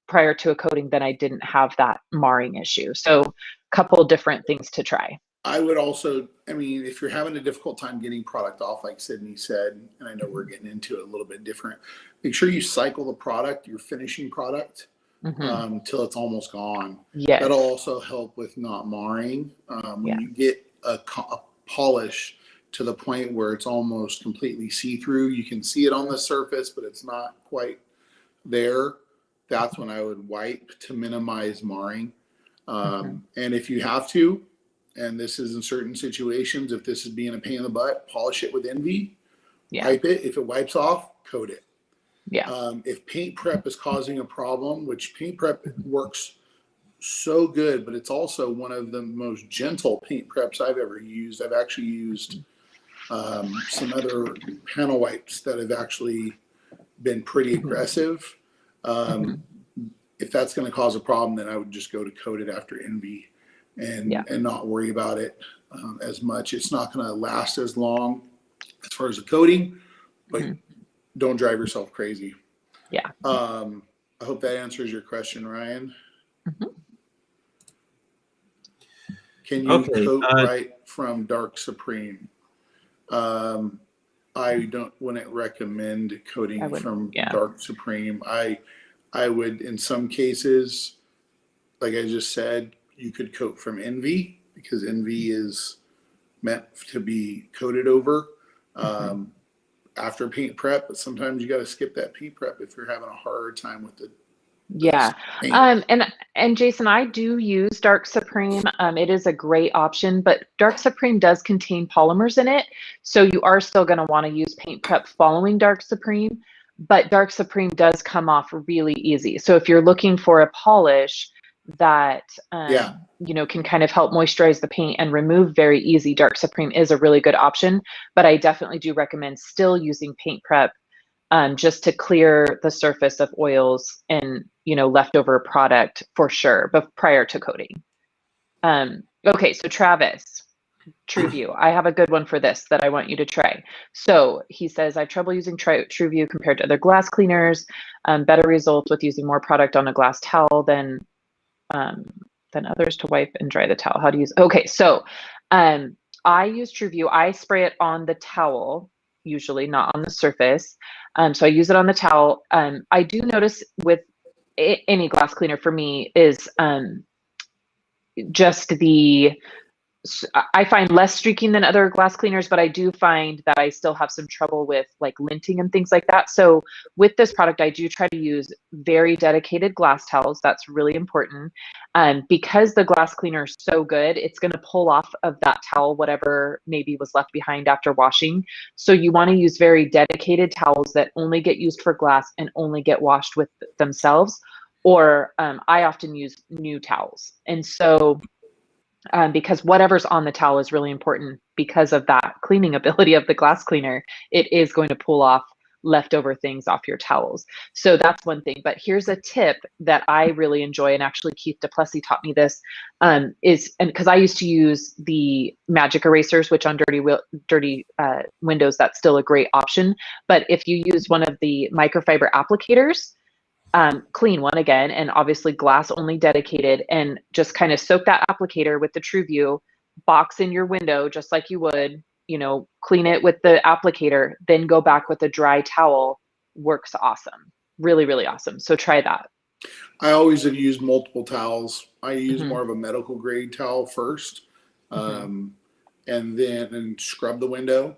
prior to a coating, then I didn't have that marring issue. So a couple different things to try. I would also, if you're having a difficult time getting product off, like Sydney said, and I know we're getting into it a little bit different, make sure you cycle the product, your finishing product, till it's almost gone. Yes. That'll also help with not marring. When you get a polish to the point where it's almost completely see-through, you can see it on the surface, but it's not quite there. That's when I would wipe to minimize marring. And if you have to, and this is in certain situations, if this is being a pain in the butt, polish it with Envy, wipe it. If it wipes off, coat it. If paint prep is causing a problem, which paint prep works so good, but it's also one of the most gentle paint preps I've ever used. I've actually used some other panel wipes that have actually been pretty aggressive. If that's going to cause a problem, then I would just go to coat it after Envy and not worry about it as much. It's not going to last as long as far as the coating, but don't drive yourself crazy. I hope that answers your question, Ryan. Can you coat right from Dark Supreme? I wouldn't recommend coating from Dark Supreme. I would, in some cases, like I just said, you could coat from Envy because Envy is meant to be coated over after paint prep. But sometimes you got to skip that paint prep if you're having a harder time with it. And Jason, I do use Dark Supreme. It is a great option, but Dark Supreme does contain polymers in it, so you are still going to want to use paint prep following Dark Supreme. But Dark Supreme does come off really easy. So if you're looking for a polish that can kind of help moisturize the paint and remove very easy, Dark Supreme is a really good option. But I definitely do recommend still using paint prep just to clear the surface of oils and leftover product for sure, but prior to coating. Okay, so Travis, TrueView. I have a good one for this that I want you to try. So he says, I have trouble using TrueView compared to other glass cleaners. Better results with using more product on a glass towel than others to wipe and dry the towel. How to use? Okay, so I use TrueView. I spray it on the towel, usually not on the surface. So I use it on the towel. I do notice with any glass cleaner for me is just I find less streaking than other glass cleaners, but I do find that I still have some trouble with like linting and things like that. So with this product, I do try to use very dedicated glass towels. That's really important. Because the glass cleaner is so good, it's going to pull off of that towel whatever maybe was left behind after washing. So you want to use very dedicated towels that only get used for glass and only get washed with themselves. Or I often use new towels. And so because whatever's on the towel is really important because of that cleaning ability of the glass cleaner. It is going to pull off leftover things off your towels. So that's one thing. But here's a tip that I really enjoy, and actually Keith DePlessis taught me this, is because I used to use the magic erasers, which on dirty windows, that's still a great option. But if you use one of the microfiber applicators, clean one again, and obviously glass only dedicated, and just kind of soak that applicator with the TrueView, box in your window just like you would, clean it with the applicator, then go back with a dry towel. Works awesome. Really, really awesome. So try that. I always have used multiple towels. I use more of a medical grade towel first, and then scrub the window.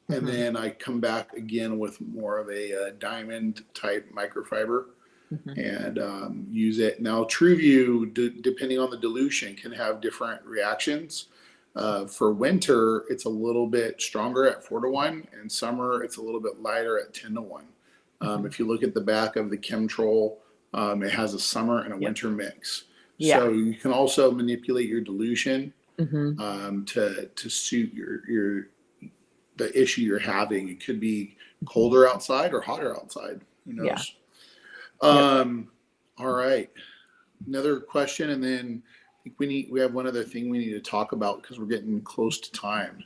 and then I come back again with more of a diamond type microfiber and use it. Now, TrueView, depending on the dilution, can have different reactions. For winter, it's a little bit stronger at 4-to-1, and summer, it's a little bit lighter at 10-to-1. If you look at the back of the Chemtrol, it has a summer and a winter mix. So you can also manipulate your dilution to suit the issue you're having. It could be colder outside or hotter outside. Who knows? All right. Another question, and then I think we have one other thing we need to talk about because we're getting close to time.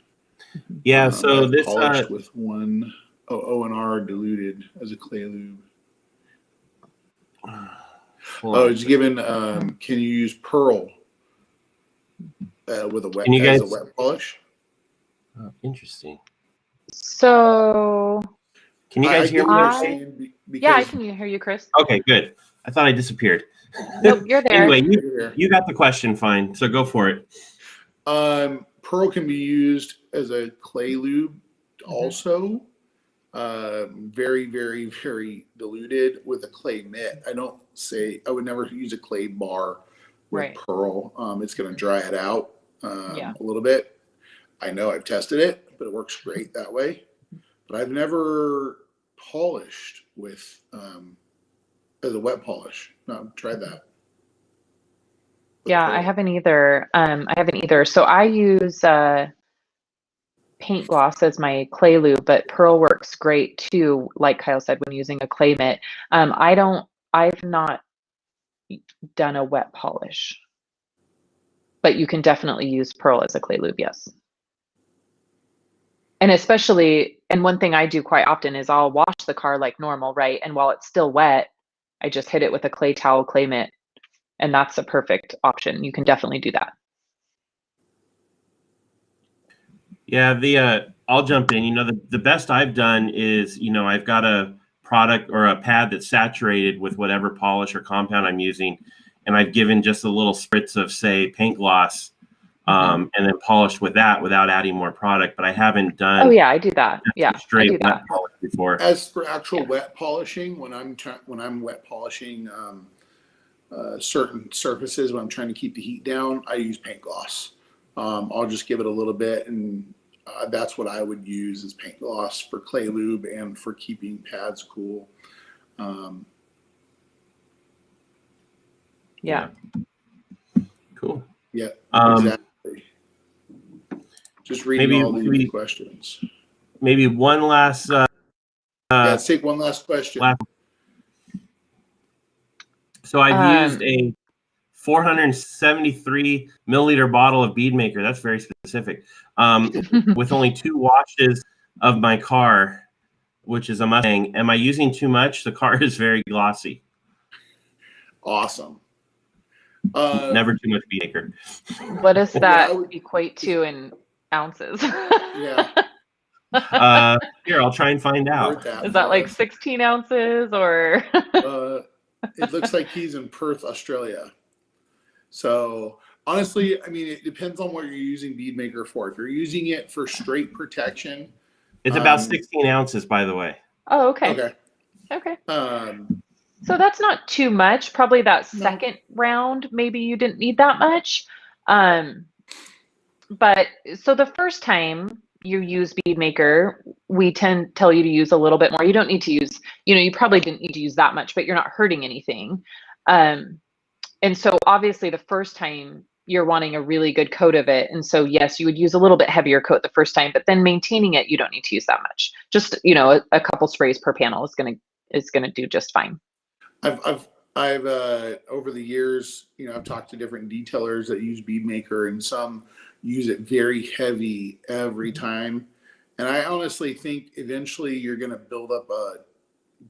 Yeah. So this polished with one O&R diluted as a clay lube. It's given. Can you use pearl with a wet as a wet polish? Interesting. So, can you guys hear me? Yeah, I can hear you, Chris. Okay, good. I thought I disappeared. Nope, you're there. Anyway, you got the question fine, so go for it. Pearl can be used as a clay lube also. Very, very, very diluted with a clay mitt. I would never use a clay bar with pearl. It's going to dry it out a little bit. I know I've tested it, but it works great that way. But I've never polished with as a wet polish. No, I've tried that. Yeah, I haven't either. So I use paint gloss as my clay lube, but pearl works great too, like Kyle said, when using a clay mitt. I've not done a wet polish, but you can definitely use pearl as a clay lube, yes. And one thing I do quite often is I'll wash the car like normal, right? And while it's still wet, I just hit it with a clay towel, clay mitt, and that's a perfect option. You can definitely do that. Yeah, I'll jump in. The best I've done is, I've got a product or a pad that's saturated with whatever polish or compound I'm using, and I've given just a little spritz of, say, paint gloss, and then polished with that without adding more product. But I haven't done. Oh yeah, I do that. Yeah, straight wet polish before. As for actual wet polishing, when I'm wet polishing certain surfaces, when I'm trying to keep the heat down, I use paint gloss. I'll just give it a little bit, and that's what I would use as paint gloss for clay lube and for keeping pads cool. Yeah. Cool. Yeah, exactly. Just reading all these questions. Maybe one last. Let's take one last question. So I've used a 473 milliliter bottle of Bead Maker. That's very specific. With only 2 washes of my car, which is a Mustang. Am I using too much? The car is very glossy. Awesome. Never too much Bead Maker. What does that equate to in ounces? Yeah. Here, I'll try and find out. Is that like 16 ounces or? It looks like he's in Perth, Australia. So honestly, I mean, it depends on what you're using Bead Maker for. If you're using it for straight protection, it's about 16 ounces, by the way. Oh, okay. Okay. So that's not too much. Probably that second round, maybe you didn't need that much. But so the first time you use Bead Maker, we tell you to use a little bit more. You don't need to use, you probably didn't need to use that much, but you're not hurting anything. And so obviously the first time you're wanting a really good coat of it. And so, yes, you would use a little bit heavier coat the first time, but then maintaining it, you don't need to use that much. Just, a couple sprays per panel is going to do just fine. I've over the years, I've talked to different detailers that use Bead Maker, and some use it very heavy every time. And I honestly think eventually you're going to build up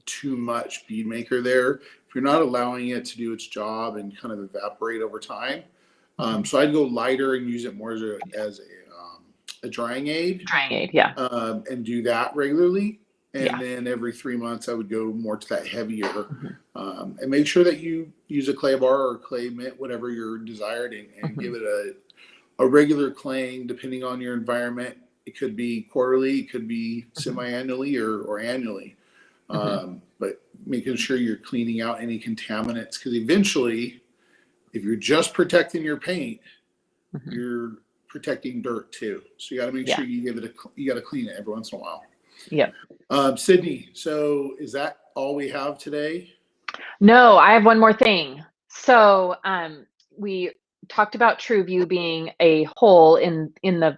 too much Bead Maker there if you're not allowing it to do its job and kind of evaporate over time. So I'd go lighter and use it more as a drying aid. Drying aid, yeah. And do that regularly. And then every 3 months, I would go more to that heavier. And make sure that you use a clay bar or clay mitt, whatever you're desired, and give it a regular claying, depending on your environment. It could be quarterly, it could be semi-annually or annually. But making sure you're cleaning out any contaminants, because eventually, if you're just protecting your paint, you're protecting dirt too. So you got to make sure you got to clean it every once in a while. Yep. Sydney, so is that all we have today? No, I have one more thing. So we talked about TrueView being a hole in the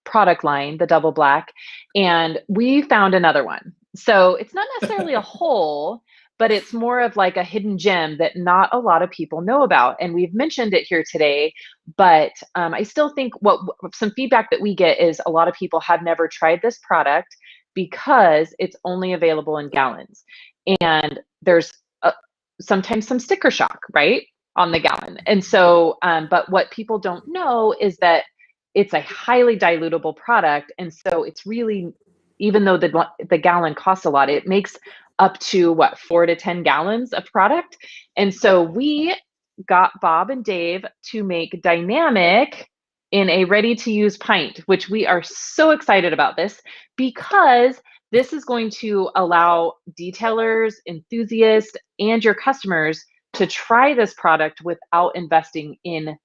product line, the double black, and we found another one. So it's not necessarily a hole, but it's more of like a hidden gem that not a lot of people know about. And we've mentioned it here today, but I still think some feedback that we get is a lot of people have never tried this product because it's only available in gallons. And there's sometimes some sticker shock, right, on the gallon. And so, but what people don't know is that it's a highly dilutable product. And so it's really, even though the gallon costs a lot, it makes up to 4 to 10 gallons of product. And so we got Bob and Dave to make Dynamic in a ready-to-use pint, which we are so excited about this, because this is going to allow detailers, enthusiasts, and your customers to try this product without investing in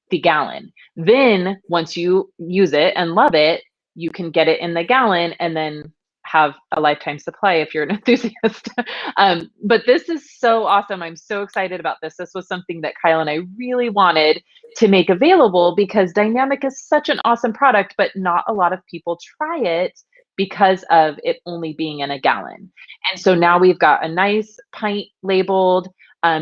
the gallon. Then once you use it and love it, you can get it in the gallon and then have a lifetime supply if you're an enthusiast. But this is so awesome. I'm so excited about this. This was something that Kyle and I really wanted to make available because Dynamic is such an awesome product, but not a lot of people try it because of it only being in a gallon. And so now we've got a nice pint labeled.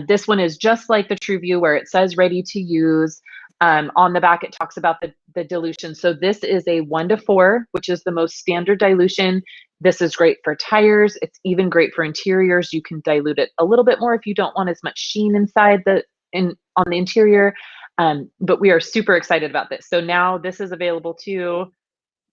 This one is just like the TrueView where it says ready to use. On the back, it talks about the dilution. So this is a 1 to 4, which is the most standard dilution. This is great for tires. It's even great for interiors. You can dilute it a little bit more if you don't want as much sheen inside on the interior. But we are super excited about this. So now this is available to,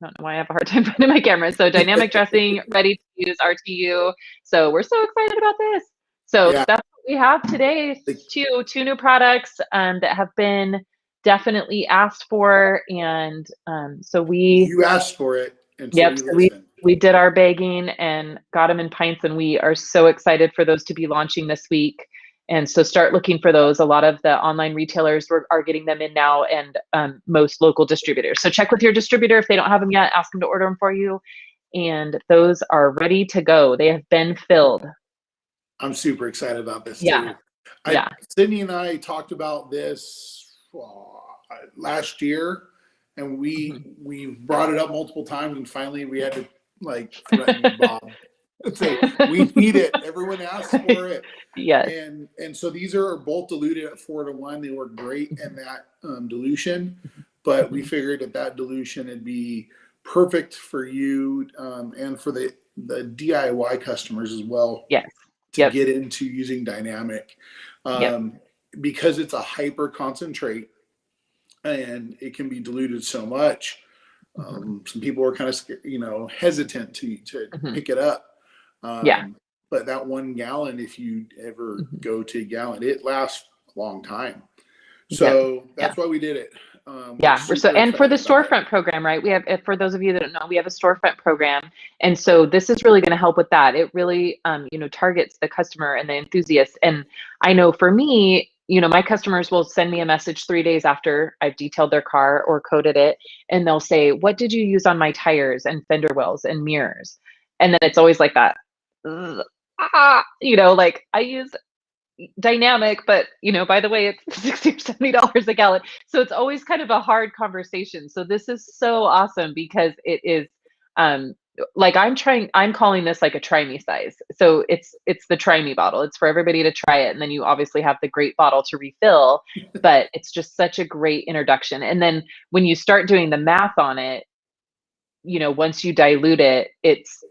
I don't know why I have a hard time finding my camera. So Dynamic Dressing, ready to use RTU. So we're so excited about this. So that's what we have today. Two new products that have been definitely asked for, and so you asked for it, and so we did our bagging and got them in pints, and we are so excited for those to be launching this week. And so start looking for those. A lot of the online retailers are getting them in now, and most local distributors. So check with your distributor if they don't have them yet. Ask them to order them for you, and those are ready to go. They have been filled. I'm super excited about this too. Sydney and I talked about this last year, and we brought it up multiple times, and finally we had to threaten Bob and say we need it. Everyone asks for it. Yes. And so these are both diluted at 4 to 1. They work great in that dilution, but we figured that dilution would be perfect for you and for the DIY customers as well. Yes. To get into using Dynamic. Because it's a hyper concentrate and it can be diluted so much. Some people are kind of hesitant to pick it up. But that 1 gallon, if you ever go to a gallon, it lasts a long time. So that's why we did it. And for the storefront program, right? We have, for those of you that don't know, we have a storefront program. And so this is really going to help with that. It really, targets the customer and the enthusiast. And I know for me, my customers will send me a message 3 days after I've detailed their car or coated it. And they'll say, what did you use on my tires and fender wells and mirrors? And then it's always like that, I use Dynamic, but by the way, it's $60 or $70 a gallon. So it's always kind of a hard conversation. So this is so awesome because it is I'm calling this like a try me size. So it's the try me bottle. It's for everybody to try it. And then you obviously have the great bottle to refill, but it's just such a great introduction. And then when you start doing the math on it, once you dilute it, it's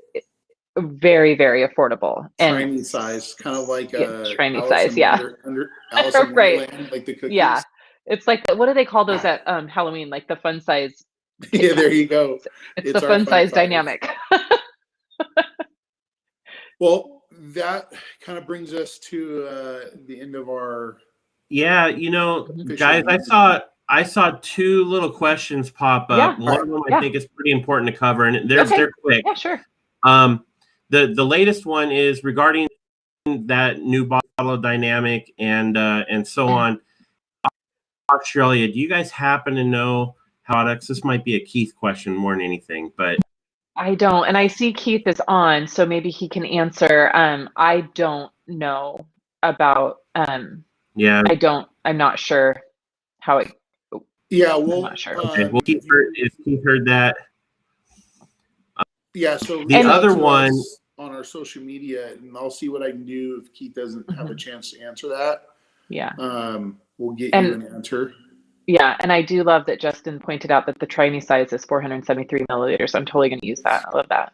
very, very affordable. And tiny size, kind of like a tiny size, under Alice in Wonderland, like the cookies. Yeah, it's like what do they call those at Halloween? Like the fun size. Yeah, there you go. It's the fun size Dynamic. Well, that kind of brings us to the end of our. Guys, I saw I saw two little questions pop up. Yeah, one of them I think is pretty important to cover, and they're quick. Yeah, sure. The latest one is regarding that new bottle dynamic and so on. Australia, do you guys happen to know how products? This might be a Keith question more than anything, but I don't, and I see Keith is on, so maybe he can answer. I don't know about. Yeah, I'm not sure how it. Yeah, well, I'm not sure. Okay. Well, if Keith heard that. Yeah, so the other one on our social media, and I'll see what I can do if Keith doesn't have a chance to answer that. Yeah. We'll get you an answer. Yeah, and I do love that Justin pointed out that the try me size is 473 milliliters. I'm totally going to use that. I love that.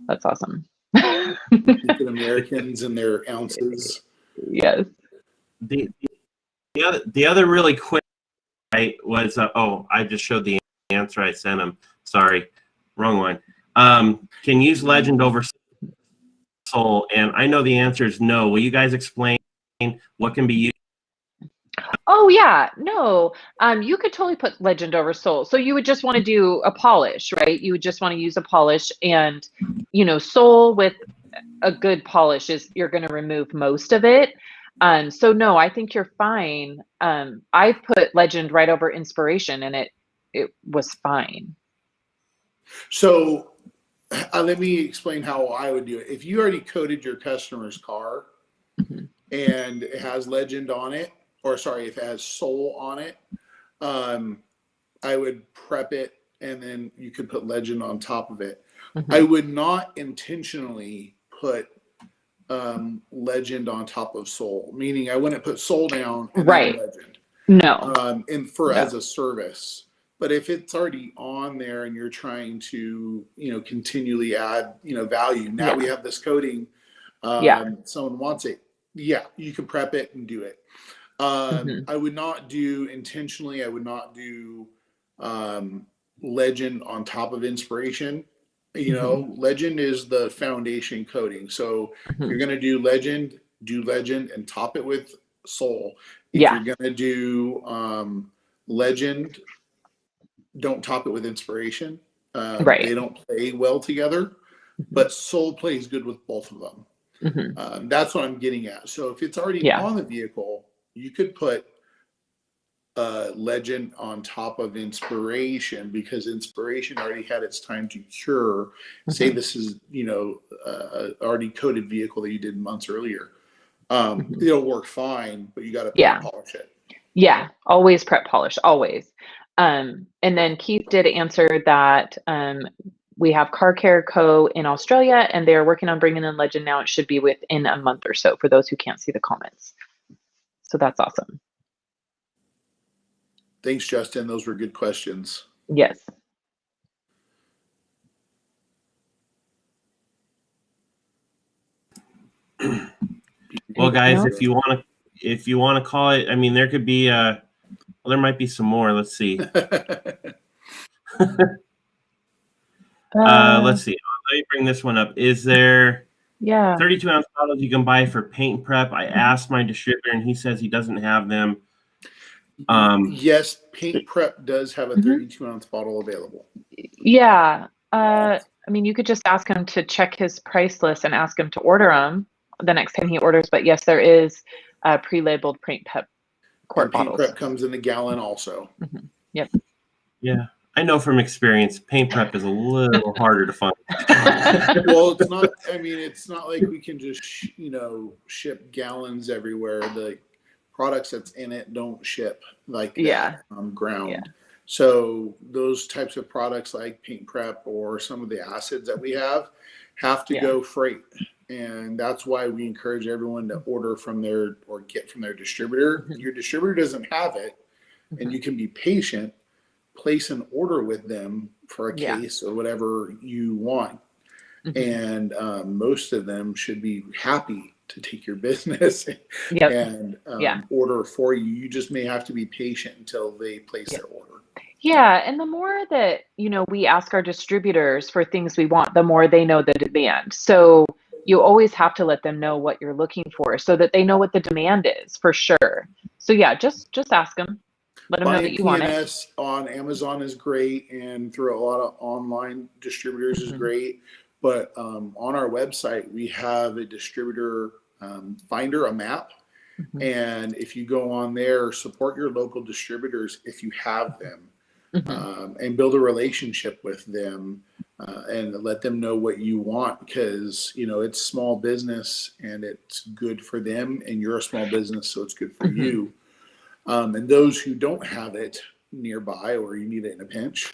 That's awesome. Americans and their ounces. Yes. The other really quick was I just showed the answer I sent him. Sorry, wrong one. Can use legend over soul, and I know the answer is no. Will you guys explain what can be used? Oh yeah, no. You could totally put legend over soul. So you would just want to do a polish, right? You would just want to use a polish, and soul with a good polish is you're going to remove most of it. So no, I think you're fine. I put legend right over inspiration, and it was fine. So let me explain how I would do it. If you already coated your customer's car and it has legend on it, or sorry, if it has soul on it, I would prep it, and then you could put legend on top of it. I would not intentionally put legend on top of soul, meaning I wouldn't put soul down and then legend. No. As a service. But if it's already on there and you're trying to, continually add, value, now we have this coating, someone wants it. Yeah, you can prep it and do it. I would not do intentionally. I would not do legend on top of inspiration. Legend is the foundation coating. So you're going to do legend and top it with soul. If you're going to do legend, don't top it with inspiration. They don't play well together, but soul plays good with both of them. That's what I'm getting at. So if it's already on the vehicle, you could put legend on top of inspiration, because inspiration already had its time to cure. Say this is already coated vehicle that you did months earlier. It'll work fine, but you got to polish it. Yeah, always prep polish, always. And then Keith did answer that we have Car Care Co. in Australia, and they're working on bringing in legend now. It should be within a month or so for those who can't see the comments. So that's awesome. Thanks, Justin. Those were good questions. Yes. Well, guys, if you want to call it, I mean, there could be there might be some more. Let's see. Let's see. Let me bring this one up. Is there 32-ounce bottles you can buy for paint prep? I asked my distributor, and he says he doesn't have them. Yes, paint prep does have a 32-ounce bottle available. Yeah. I mean, you could just ask him to check his price list and ask him to order them the next time he orders. But yes, there is pre-labeled paint prep quart bottles. Paint prep comes in a gallon also. Yep. Yeah. I know from experience, paint prep is a little harder to find. Well, it's not. I mean, it's not like we can just ship gallons everywhere. The products that's in it don't ship like that on ground. Yeah. So those types of products like paint prep or some of the acids that we have to go freight, and that's why we encourage everyone to order from their or get from their distributor. Your distributor doesn't have it, and you can be patient. Place an order with them for a case or whatever you want. And most of them should be happy to take your business and order for you. You just may have to be patient until they place their order. Yeah. And the more that, we ask our distributors for things we want, the more they know the demand. So you always have to let them know what you're looking for so that they know what the demand is for sure. So yeah, just ask them. Let them know that you want it. PNS on Amazon is great, and through a lot of online distributors is great. But on our website, we have a distributor finder, a map. And if you go on there, support your local distributors if you have them, and build a relationship with them, and let them know what you want, because it's small business and it's good for them, and you're a small business, so it's good for you. And those who don't have it nearby, or you need it in a pinch,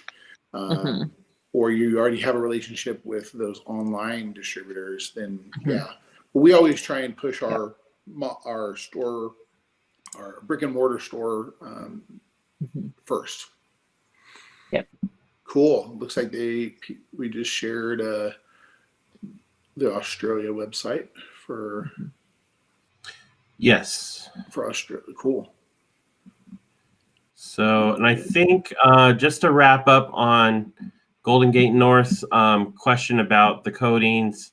or you already have a relationship with those online distributors, then but we always try and push our store, our brick and mortar store, first. Yep. Cool. Looks like we just shared the Australia website for for Australia. Cool. So, and I think just to wrap up on Golden Gate North's question about the coatings,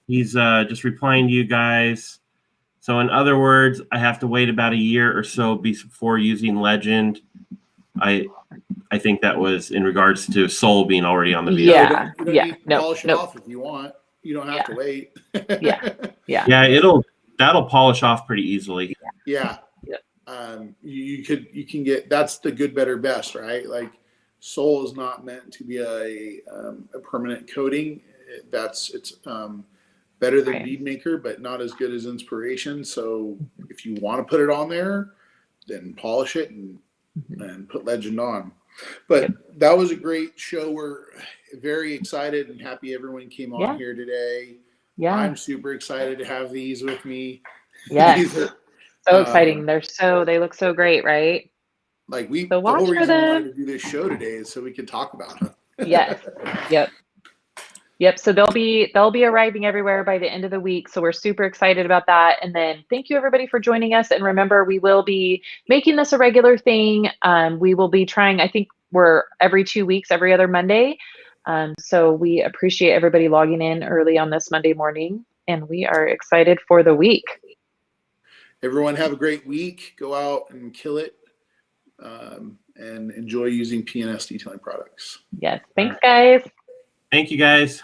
he's just replying to you guys. So in other words, I have to wait about a year or so before using Legend. I think that was in regards to Soul being already on the vehicle. You don't need to polish it off if you want. You don't have to wait. Yeah, that'll polish off pretty easily. Yeah. You can get, that's the good, better, best, right? Like Soul is not meant to be a permanent coating. It's better than Bead Maker, but not as good as Inspiration. So if you want to put it on there, then polish it and put Legend on. But that was a great show. We're very excited and happy everyone came on here today. I'm super excited to have these with me. So exciting. They look so great, right? Like the whole reason we wanted to do this show today is so we could talk about them. Yep. So they'll be arriving everywhere by the end of the week. So we're super excited about that. And then thank you everybody for joining us. And remember, we will be making this a regular thing. We will be trying, I think we're every 2 weeks, every other Monday. So we appreciate everybody logging in early on this Monday morning, and we are excited for the week. Everyone have a great week. Go out and kill it, and enjoy using PNS detailing products. Yes. Thanks, guys. Thank you, guys.